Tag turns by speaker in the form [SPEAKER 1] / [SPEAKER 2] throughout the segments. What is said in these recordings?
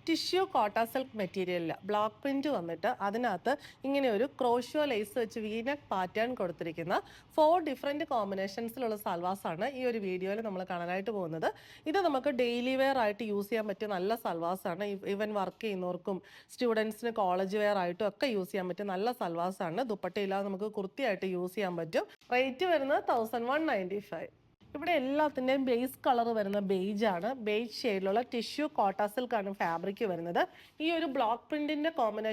[SPEAKER 1] Tissue kota silk മെറ്റീരിയലിൽ block print വന്നിട്ട് അതിനകത്ത് ഇങ്ങനെ ഒരു ക്രോഷ്യോ ലേസ് വെച്ച് വീനക്ക് പാറ്റേൺ കൊടുത്തിരിക്കുന്ന 4 ഡിഫറെൻറ്റ് കോമ്പിനേഷൻസിലുള്ള സൽവാസാണ് ഈ ഒരു വീഡിയോയിൽ നമ്മൾ കാണാനായിട്ട് പോകുന്നത്. ഇത് നമുക്ക് ഡെയിലി വെയർ ആയിട്ട് യൂസ് ചെയ്യാൻ പറ്റിയ നല്ല സൽവാസാണ്. ഈവൻ വർക്ക് ചെയ്യുന്നവർക്കും സ്റ്റുഡൻസിന് കോളേജ് വെയർ ആയിട്ടും ഒക്കെ യൂസ് ചെയ്യാൻ പറ്റിയ നല്ല സൽവാസാണ്. ദുപ്പട്ടയില്ലാതെ നമുക്ക് കുർത്തിയായിട്ട് യൂസ് ചെയ്യാൻ പറ്റും. റേറ്റ് വരുന്നത് 1195. ഇവിടെ എല്ലാത്തിൻ്റെയും ബേസ് കളർ വരുന്ന ബേജ് ആണ്. ബേജ് ഷെയ്ഡിലുള്ള ടിഷ്യൂ കോട്ട സിൽക്ക് ആണ് ഫാബ്രിക് വരുന്നത്. ഈ ഒരു ബ്ലോക്ക് പ്രിന്റിന്റെ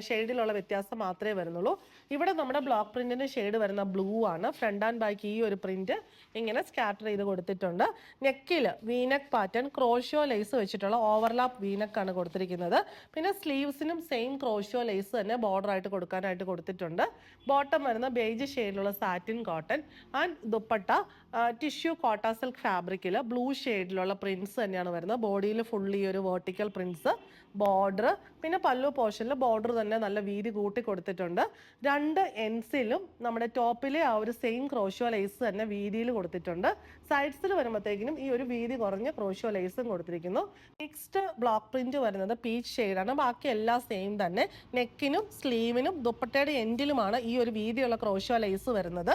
[SPEAKER 1] ഷെയ്ഡിലുള്ള വ്യത്യാസം മാത്രമേ വരുന്നുള്ളൂ. ഇവിടെ നമ്മുടെ ബ്ലോക്ക് പ്രിന്റിന്റെ ഷെയ്ഡ് വരുന്ന ബ്ലൂ ആണ്. ഫ്രണ്ട് ആൻഡ് ബാക്ക് ഈ ഒരു പ്രിന്റ് ഇങ്ങനെ സ്കാറ്റർ ചെയ്ത് കൊടുത്തിട്ടുണ്ട്. നെക്കിൽ വീനക്ക് പാറ്റേൺ ക്രോഷ്യോ ലേസ് വെച്ചിട്ടുള്ള ഓവർലാപ്പ് വീനക്ക് ആണ് കൊടുത്തിരിക്കുന്നത്. പിന്നെ സ്ലീവ്സിനും സെയിം ക്രോഷ്യോ ലേസ് തന്നെ ബോർഡർ ആയിട്ട് കൊടുക്കാനായിട്ട് കൊടുത്തിട്ടുണ്ട്. ബോട്ടം വരുന്ന ബേജ് ഷെയ്ഡിലുള്ള satin cotton and dupatta tissue kota silk ഫാബ്രിക്കിൽ ബ്ലൂ ഷെയ്ഡിലുള്ള പ്രിന്റ്സ് തന്നെയാണ് വരുന്നത്. ബോഡിയിൽ ഫുള്ളി ഒരു വെർട്ടിക്കൽ പ്രിന്റ്സ്, ബോർഡർ, പിന്നെ പല്ലു പോർഷനിൽ ബോർഡർ തന്നെ നല്ല വീതി കൂട്ടി കൊടുത്തിട്ടുണ്ട്. രണ്ട് എൻസിലും നമ്മുടെ ടോപ്പിലെ ആ ഒരു സെയിം ക്രോഷ്യോ ലേസ് തന്നെ വീതിയിൽ കൊടുത്തിട്ടുണ്ട്. സൈഡ്സിൽ വരുമ്പോഴത്തേക്കിനും ഈ ഒരു വീതി കുറഞ്ഞ ക്രോഷ്യോ ലേസും കൊടുത്തിരിക്കുന്നു. നെക്സ്റ്റ് ബ്ലോക്ക് പ്രിന്റ് വരുന്നത് പീച്ച് ഷെയ്ഡാണ്. ബാക്കി എല്ലാം സെയിം തന്നെ. നെക്കിനും സ്ലീവിനും ദുപ്പട്ടയുടെ എൻഡിലുമാണ് ഈ ഒരു വീതിയുള്ള ക്രോഷ്യോ ലേസ് വരുന്നത്.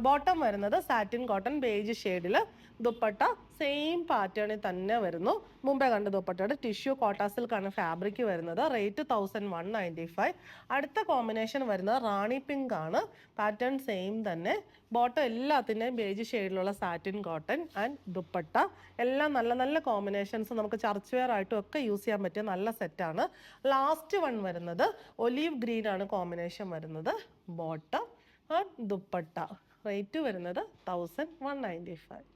[SPEAKER 1] ബോട്ടം വരുന്നത് സാറ്റിൻ കോട്ടൺ ബേജ് ഷെയ്ഡിൽ, ദുപ്പട്ട സെയിം പാറ്റേണിൽ തന്നെ വരുന്നു. മുമ്പേ കണ്ട ദുപ്പട്ടയുടെ ടിഷ്യൂ കോട്ട സിൽക്ക് ആണ് ഫാബ്രിക് വരുന്നത്. റേറ്റ് 1195. അടുത്ത കോമ്പിനേഷൻ വരുന്നത് റാണി പിങ്ക് ആണ്. പാറ്റേൺ സെയിം തന്നെ. ബോട്ടം എല്ലാത്തിൻ്റെയും ബേജ് ഷെയ്ഡിലുള്ള സാറ്റിൻ കോട്ടൺ ആൻഡ് ദുപ്പട്ട എല്ലാം നല്ല നല്ല കോമ്പിനേഷൻസ് നമുക്ക് ചർച്ച് വെയർ ആയിട്ടും ഒക്കെ യൂസ് ചെയ്യാൻ പറ്റിയ നല്ല സെറ്റാണ്. ലാസ്റ്റ് വൺ വരുന്നത് ഒലീവ് ഗ്രീൻ ആണ് കോമ്പിനേഷൻ വരുന്നത്. ബോട്ടം ആൻഡ് ദുപ്പട്ട റേറ്റ് വരുന്നത് 1195.